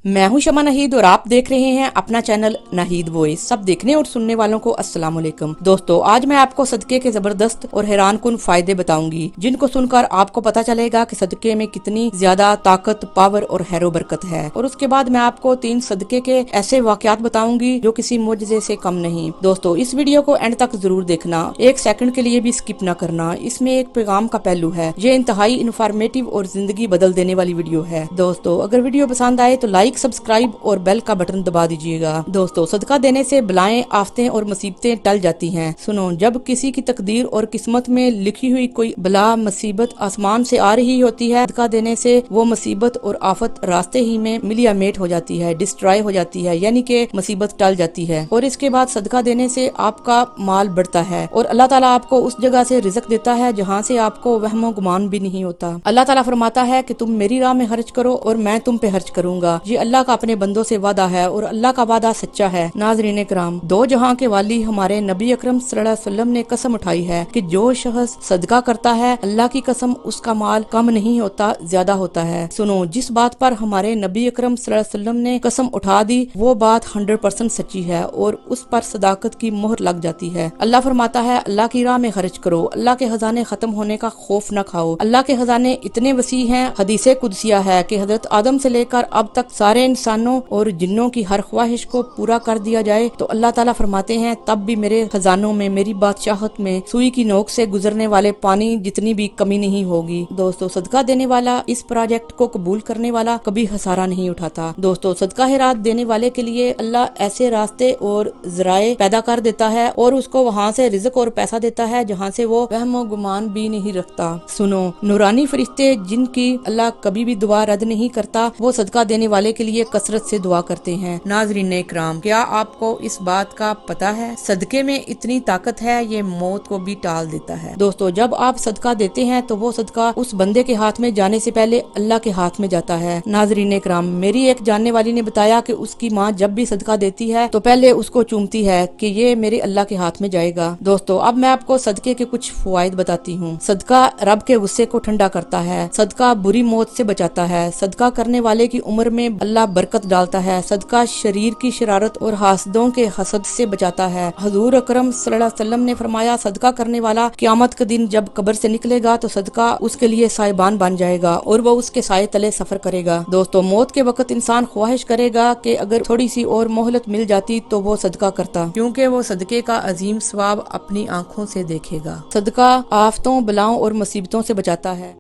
मैं हूं शमा नाहीद और आप देख रहे हैं अपना चैनल नाहीद वॉइस। सब देखने और सुनने वालों को अस्सलाम वालेकुम। दोस्तों, आज मैं आपको सदके के जबरदस्त और हैरान कुन फायदे बताऊंगी, जिनको सुनकर आपको पता चलेगा कि सदके में कितनी ज्यादा ताकत, पावर और हैरो बरकत है। और उसके बाद मैं आपको 3 सदके के ऐसे वाकयात बताऊंगी जो किसी मुआजिजे से कम नहीं। दोस्तों, इस वीडियो को एंड तक जरूर देखना, 1 सेकंड के लिए भी स्किप न करना। इसमें एक पैगाम का पहलू है। ये इंतहाई इन्फॉर्मेटिव और जिंदगी बदल देने वाली वीडियो है। दोस्तों, अगर वीडियो पसंद आए तो लाइक, सब्सक्राइब और बेल का बटन दबा दीजिएगा। दोस्तों, सदका देने से बलाएं, आफतें और मुसीबतें टल जाती हैं। सुनो, जब किसी की तकदीर और किस्मत में लिखी हुई कोई बला मुसीबत आसमान से आ रही होती है, सदका देने से वो मुसीबत और आफत रास्ते ही में मिलिया मेट हो जाती है, डिस्ट्रॉय हो जाती है, यानी कि मुसीबत टल जाती है। और इसके बाद सदका देने से आपका माल बढ़ता है और अल्लाह ताला आपको उस जगह से रिज़्क देता है जहाँ से आपको वहमो गुमान भी नहीं होता। अल्लाह ताला फरमाता है कि तुम मेरी राह में खर्च करो और मैं तुम पे खर्च करूंगा। ये अल्लाह का अपने बंदों से वादा है और अल्लाह का वादा सच्चा है। नाज़रीन किराम, 2 जहां के वाली हमारे नबी अकरम सल्लल्लाहु अलैहि वसल्लम ने कसम उठाई है कि जो शख्स सदका करता है, अल्लाह की कसम उसका माल कम नहीं होता, ज्यादा होता है। सुनो, जिस बात पर हमारे नबी अकरम सल्लल्लाहु अलैहि वसल्लम ने कसम उठा दी वो बात 100% सच्ची है और उस पर सदाकत की मोहर लग जाती है। अल्लाह फरमाता है, अल्लाह की राह में खर्च करो, अल्लाह के खजाने खत्म होने का खौफ न खाओ। अल्लाह के खजाने इतने वसी हैं, हदीसे कुदसिया है कि हजरत आदम से लेकर अब तक सारे इंसानों और जिन्नों की हर ख्वाहिश को पूरा कर दिया जाए तो अल्लाह ताला फरमाते हैं तब भी मेरे खजानों में, मेरी बादशाहत में सुई की नोक से गुजरने वाले पानी जितनी भी कमी नहीं होगी। दोस्तों, सदका देने वाला, इस प्रोजेक्ट को कबूल करने वाला कभी हसारा नहीं उठाता। दोस्तों, सदका हिरात देने वाले के लिए अल्लाह ऐसे रास्ते और जराए पैदा कर देता है और उसको वहाँ से रिज़्क और पैसा देता है जहाँ से वो वहमो गुमान भी नहीं रखता। सुनो, नूरानी फरिश्ते जिनकी अल्लाह कभी भी दुआ रद्द नहीं करता, वो सदका देने वाले के लिए कसरत से दुआ करते हैं। नाज़रीन इकराम, क्या आपको इस बात का पता है सदके में इतनी ताकत है, ये मौत को भी टाल देता है। दोस्तों, जब आप सदका देते हैं तो वो सदका उस बंदे के हाथ में जाने से पहले अल्लाह के हाथ में जाता है। नाज़रीन इकराम, मेरी एक जानने वाली ने बताया कि उसकी माँ जब भी सदका देती है तो पहले उसको चूमती है कि ये मेरे अल्लाह के हाथ में जाएगा। दोस्तों, अब मैं आपको सदके के कुछ फवाइद बताती हूँ। सदका रब के गुस्से को ठंडा करता है, सदका बुरी मौत से बचाता है, सदका करने वाले की उम्र में अल्लाह बरकत डालता है, सदका शरीर की शरारत और हासदों के हसद से बचाता है। हुजूर अकरम सल्लल्लाहु अलैहि वसल्लम ने फरमाया, सदका करने वाला क़यामत के दिन जब कब्र से निकलेगा तो सदका उसके लिए साहिबान बन जाएगा और वो उसके साए तले सफर करेगा। दोस्तों, मौत के वक्त इंसान ख्वाहिश करेगा कि अगर थोड़ी सी और मोहलत मिल जाती तो वो सदका करता, क्योंकि वो सदके का अजीम सवाब अपनी आंखों से देखेगा। सदका आफतों, बलाओं और मुसीबतों से बचाता है।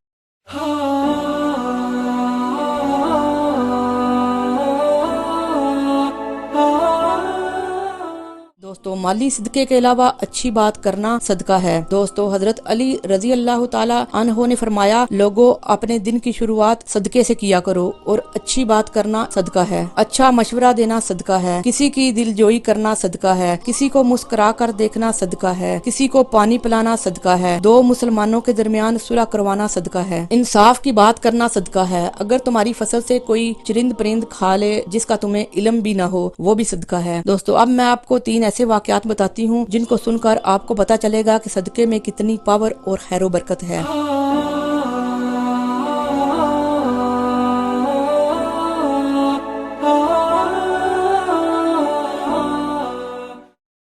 दोस्तों, माली सदके के अलावा अच्छी बात करना सदका है। दोस्तों, हजरत अली रजी अल्लाह ताला अन्हो ने फरमाया, लोगों अपने दिन की शुरुआत सदके से किया करो और अच्छी बात करना सदका है, अच्छा मशवरा देना सदका है, किसी की दिलजोई करना सदका है, किसी को मुस्कुरा कर देखना सदका है, किसी को पानी पिलाना सदका है, 2 मुसलमानों के दरमियान सुलह करवाना सदका है, इंसाफ की बात करना सदका है, अगर तुम्हारी फसल से कोई चरिंद परिंद खा ले जिसका तुम्हें इल्म भी ना हो वो भी सदका है। दोस्तों, अब मैं आपको 3 ऐसे वाकयात बताती हूँ जिनको सुनकर आपको पता चलेगा कि सदके में कितनी पावर और खैरो बरकत है।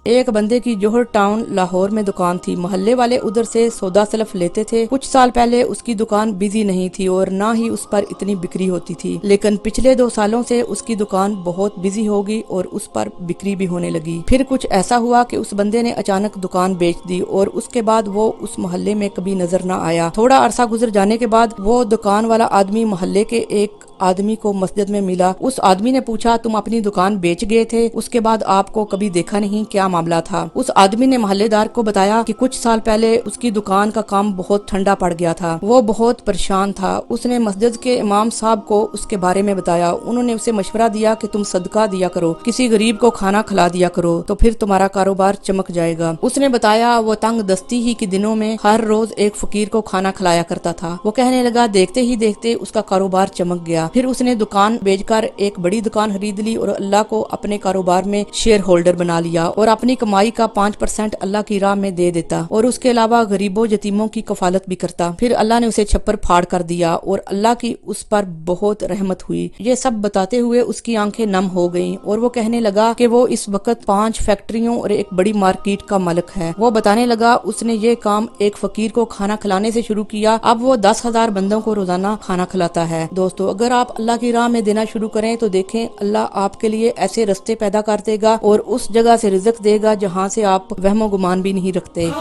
एक बंदे की जोहर टाउन लाहौर में दुकान थी। मोहल्ले वाले उधर से सौदा सलफ लेते थे। कुछ साल पहले उसकी दुकान बिजी नहीं थी और ना ही उस पर इतनी बिक्री होती थी, लेकिन पिछले 2 सालों से उसकी दुकान बहुत बिजी हो गई और उस पर बिक्री भी होने लगी। फिर कुछ ऐसा हुआ कि उस बंदे ने अचानक दुकान बेच दी और उसके बाद वो उस मोहल्ले में कभी नजर न आया। थोड़ा अरसा गुजर जाने के बाद वो दुकान वाला आदमी मोहल्ले के एक आदमी को मस्जिद में मिला। उस आदमी ने पूछा, तुम अपनी दुकान बेच गए थे, उसके बाद आपको कभी देखा नहीं, क्या मामला था? उस आदमी ने मोहल्लेदार को बताया कि कुछ साल पहले उसकी दुकान का काम बहुत ठंडा पड़ गया था, वो बहुत परेशान था। उसने मस्जिद के इमाम साहब को उसके बारे में बताया। उन्होंने उसे मशवरा दिया कि तुम सदका दिया करो, किसी गरीब को खाना खिला दिया करो, तो फिर तुम्हारा कारोबार चमक जाएगा। उसने बताया वो तंग दस्ती ही के दिनों में हर रोज एक फकीर को खाना खिलाया करता था। वो कहने लगा, देखते ही देखते उसका कारोबार चमक गया। फिर उसने दुकान बेचकर एक बड़ी दुकान खरीद ली और अल्लाह को अपने कारोबार में शेयर होल्डर बना लिया और अपनी कमाई का 5% अल्लाह की राह में दे देता और उसके अलावा गरीबों यतीमों की कफालत भी करता। फिर अल्लाह ने उसे छप्पर फाड़ कर दिया और अल्लाह की उस पर बहुत रहमत हुई। ये सब बताते हुए उसकी आंखें नम हो गईं और वो कहने लगा कि वो इस वक्त 5 फैक्ट्रियों और एक बड़ी मार्केट का मालिक है। वो बताने लगा उसने ये काम एक फकीर को खाना खिलाने से शुरू किया, अब वो 10,000 बंदों को रोजाना खाना खिलाता है। दोस्तों, अगर आप अल्लाह की राह में देना शुरू करें तो देखें अल्लाह आपके लिए ऐसे रास्ते पैदा कर देगा और उस जगह से रिज़्क देगा जहाँ से आप वहमो गुमान भी नहीं रखते।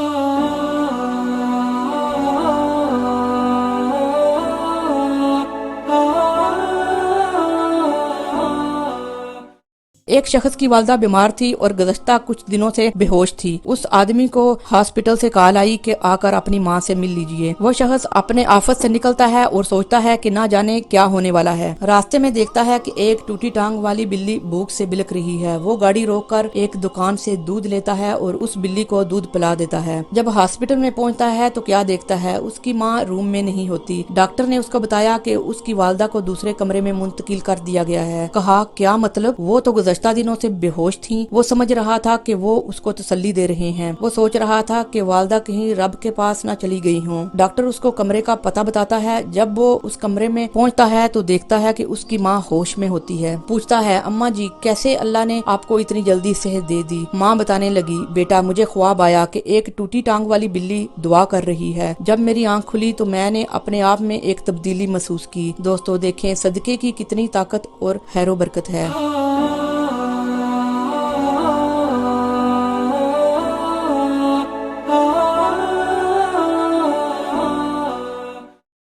एक शख्स की वालदा बीमार थी और गुज़श्ता कुछ दिनों से बेहोश थी। उस आदमी को हॉस्पिटल से कॉल आई कि आकर अपनी माँ से मिल लीजिए। वो शख्स अपने आफत से निकलता है और सोचता है कि ना जाने क्या होने वाला है। रास्ते में देखता है कि एक टूटी टांग वाली बिल्ली भूख से बिलख रही है। वो गाड़ी रोककर एक दुकान से दूध लेता है और उस बिल्ली को दूध पिला देता है। जब हॉस्पिटल में पहुंचता है तो क्या देखता है, उसकी माँ रूम में नहीं होती। डॉक्टर ने उसको बताया कि उसकी वालदा को दूसरे कमरे में मुंतकिल कर दिया गया है। कहा, क्या मतलब? वो तो गुज़श्ता दिनों से बेहोश थी। वो समझ रहा था कि वो उसको तसल्ली दे रहे हैं। वो सोच रहा था कि वालदा कहीं रब के पास ना चली गई हो। डॉक्टर उसको कमरे का पता बताता है। जब वो उस कमरे में पहुंचता है तो देखता है कि उसकी माँ होश में होती है। पूछता है, अम्मा जी, कैसे अल्लाह ने आपको इतनी जल्दी सेहत दे दी? माँ बताने लगी, बेटा, मुझे ख्वाब आया कि एक टूटी टांग वाली बिल्ली दुआ कर रही है। जब मेरी आंख खुली तो मैंने अपने आप में एक तब्दीली महसूस की। दोस्तों, देखें सदके की कितनी ताकत और खैरो बरकत है।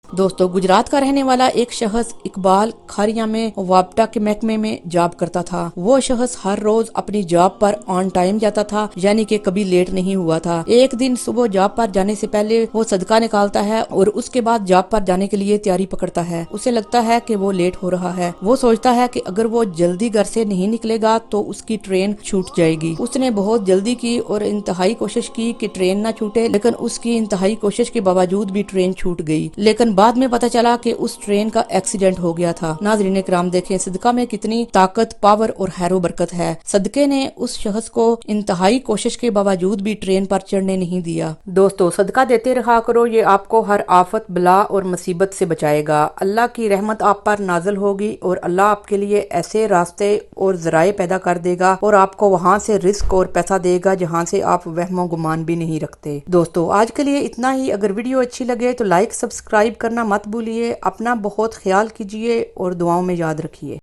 दोस्तों, गुजरात का रहने वाला एक शख्स इकबाल खारिया में वापटा के महकमे में जॉब करता था। वो शख्स हर रोज अपनी जॉब पर ऑन टाइम जाता था, यानी कि कभी लेट नहीं हुआ था। एक दिन सुबह जॉब पर जाने से पहले वो सदका निकालता है और उसके बाद जॉब पर जाने के लिए तैयारी पकड़ता है। उसे लगता है कि वो लेट हो रहा है। वो सोचता है कि अगर वो जल्दी घर से नहीं निकलेगा तो उसकी ट्रेन छूट जाएगी। उसने बहुत जल्दी की और इंतहाई कोशिश की कि ट्रेन न छूटे, लेकिन उसकी इंतहाई कोशिश के बावजूद भी ट्रेन छूट गई। लेकिन बाद में पता चला कि उस ट्रेन का एक्सीडेंट हो गया था। नाज़रीन किराम, देखें सदका में कितनी ताकत, पावर और खैरो बरकत है। सदके ने उस शख्स को इंतहाई कोशिश के बावजूद भी ट्रेन पर चढ़ने नहीं दिया। दोस्तों, सदका देते रहा करो, ये आपको हर आफत, बला और मुसीबत से बचाएगा। अल्लाह की रहमत आप पर नाज़िल होगी और अल्लाह आपके लिए ऐसे रास्ते और ज़राए पैदा कर देगा और आपको वहाँ से रिस्क और पैसा देगा जहाँ से आप वहमो गुमान भी नहीं रखते। दोस्तों, आज के लिए इतना ही। अगर वीडियो अच्छी लगे तो लाइक, सब्सक्राइब करना मत भूलिए। अपना बहुत ख्याल कीजिए और दुआओं में याद रखिए।